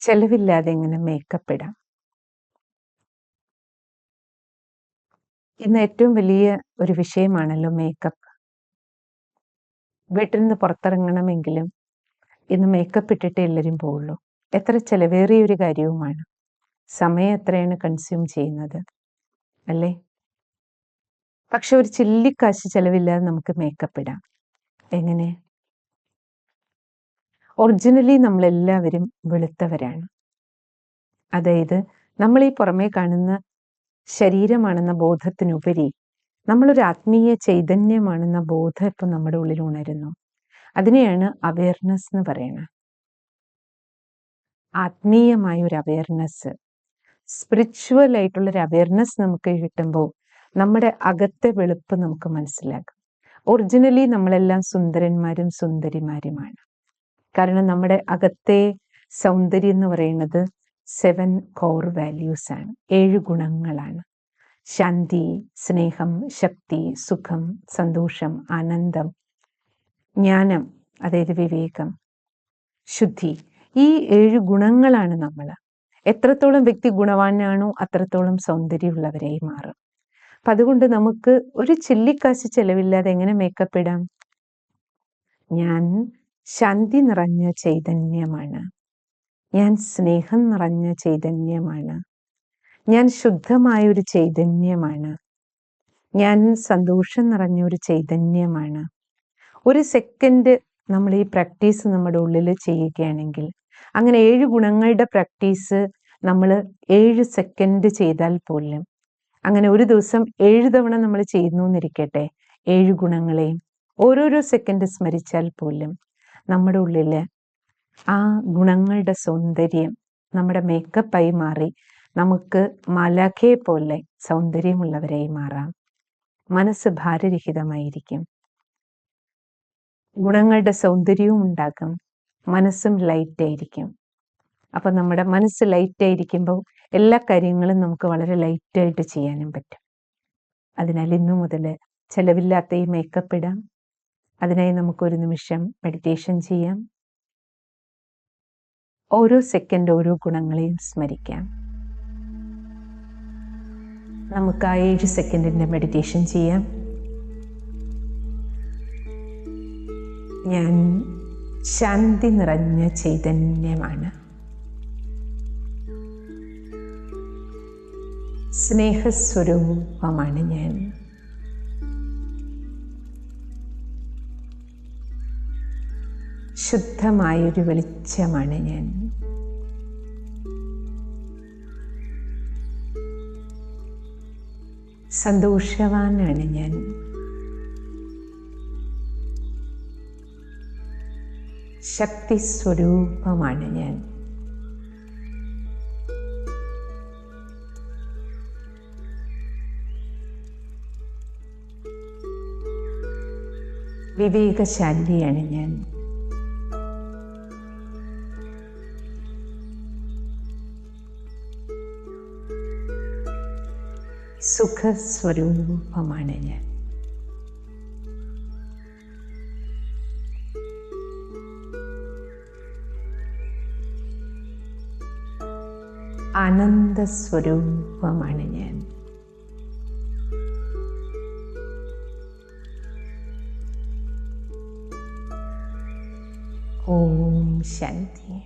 ചെലവില്ലാതെ എങ്ങനെ മേക്കപ്പ് ഇടാം? ഇന്ന് ഏറ്റവും വലിയ ഒരു വിഷയമാണല്ലോ മേക്കപ്പ്. വീട്ടിൽ നിന്ന് പുറത്തിറങ്ങണമെങ്കിലും ഇന്ന് മേക്കപ്പ് ഇട്ടിട്ടേ എല്ലാവരും പോവുള്ളൂ. എത്ര ചെലവേറിയ ഒരു കാര്യവുമാണ്. സമയം എത്രയാണ് കൺസ്യൂം ചെയ്യുന്നത്, അല്ലേ? പക്ഷെ ഒരു ചില്ലിക്കാശ് ചെലവില്ലാതെ നമുക്ക് മേക്കപ്പ് ഇടാം. എങ്ങനെ? ഒറിജിനലി നമ്മളെല്ലാവരും വെളുത്തവരാണ്. അതായത് നമ്മൾ ഈ പുറമേ കാണുന്ന ശരീരമാണെന്ന ബോധത്തിനുപരി നമ്മളൊരു ആത്മീയ ചൈതന്യമാണെന്ന ബോധം ഇപ്പം നമ്മുടെ ഉള്ളിൽ ഉണരുന്നു. അതിനെയാണ് അവയർനെസ് എന്ന് പറയുന്നത്. ആത്മീയമായ ഒരു അവയർനെസ്, സ്പിരിച്വൽ ആയിട്ടുള്ളൊരു അവയർനെസ് നമുക്ക് കിട്ടുമ്പോൾ നമ്മുടെ അകത്തെ വെളുപ്പ് നമുക്ക് മനസ്സിലാക്കും. ഒറിജിനലി നമ്മളെല്ലാം സുന്ദരന്മാരും സുന്ദരിമാരുമാണ്. കാരണം നമ്മുടെ അകത്തെ സൗന്ദര്യം എന്ന് പറയുന്നത് 7 കോർ വാല്യൂസ് ആണ്, 7 ഗുണങ്ങളാണ്. ശാന്തി, സ്നേഹം, ശക്തി, സുഖം, സന്തോഷം, ആനന്ദം, ജ്ഞാനം, അതായത് വിവേകം, ശുദ്ധി. ഈ 7 ഗുണങ്ങളാണ് നമ്മൾ. എത്രത്തോളം വ്യക്തി ഗുണവാനാണോ അത്രത്തോളം സൗന്ദര്യമുള്ളവരായി മാറും. അപ്പം അതുകൊണ്ട് നമുക്ക് ഒരു ചില്ലിക്കാശ് ചെലവില്ലാതെ എങ്ങനെ മേക്കപ്പ് ഇടാം? ഞാൻ ശാന്തി നിറഞ്ഞ ചൈതന്യമാണ്, ഞാൻ സ്നേഹം നിറഞ്ഞ ചൈതന്യമാണ്, ഞാൻ ശുദ്ധമായൊരു ചൈതന്യമാണ്, ഞാൻ സന്തോഷം നിറഞ്ഞ ഒരു ചൈതന്യമാണ്. ഒരു സെക്കൻഡ് നമ്മൾ ഈ പ്രാക്ടീസ് നമ്മുടെ ഉള്ളിൽ ചെയ്യുകയാണെങ്കിൽ, അങ്ങനെ 7 ഗുണങ്ങളുടെ പ്രാക്ടീസ് നമ്മൾ 7 സെക്കൻഡ് ചെയ്താൽ പോലും, അങ്ങനെ ഒരു ദിവസം 7 തവണ നമ്മൾ ചെയ്യുന്നു എന്നിരിക്കട്ടെ, 7 ഗുണങ്ങളെയും ഓരോരോ സെക്കൻഡ് സ്മരിച്ചാൽ പോലും നമ്മുടെ ഉള്ളിൽ ആ ഗുണങ്ങളുടെ സൗന്ദര്യം നമ്മുടെ മേക്കപ്പായി മാറി നമുക്ക് മാലാഖയെ പോലെ സൗന്ദര്യമുള്ളവരായി മാറാം. മനസ്സ് ഭാരരഹിതമായിരിക്കും, ഗുണങ്ങളുടെ സൗന്ദര്യവും ഉണ്ടാകും, മനസ്സും ലൈറ്റായിരിക്കും. അപ്പം നമ്മുടെ മനസ്സ് ലൈറ്റായിരിക്കുമ്പോൾ എല്ലാ കാര്യങ്ങളും നമുക്ക് വളരെ ലൈറ്റായിട്ട് ചെയ്യാനും പറ്റും. അതിനാൽ ഇന്നു മുതൽ ചെലവില്ലാത്ത ഈ മേക്കപ്പ് ഇടാം. അതിനായി നമുക്കൊരു നിമിഷം മെഡിറ്റേഷൻ ചെയ്യാം. ഓരോ സെക്കൻഡ് ഓരോ ഗുണങ്ങളെയും സ്മരിക്കാം. നമുക്ക് ആ 7 സെക്കൻഡിൻ്റെ മെഡിറ്റേഷൻ ചെയ്യാം. ഞാൻ ശാന്തി നിറഞ്ഞ ചൈതന്യമാണ്, സ്നേഹസ്വരൂപമാണ് ഞാൻ, ശുദ്ധമായൊരു വെളിച്ചമാണ് ഞാൻ, സന്തോഷവാനാണ് ഞാൻ, ശക്തി സ്വരൂപമാണ് ഞാൻ, വിവേകശാലിയാണ് ഞാൻ, സുഖസ്വരൂപമാണ് ഞാൻ, ആനന്ദസ്വരൂപമാണ് ഞാൻ, ഓം ശാന്തി.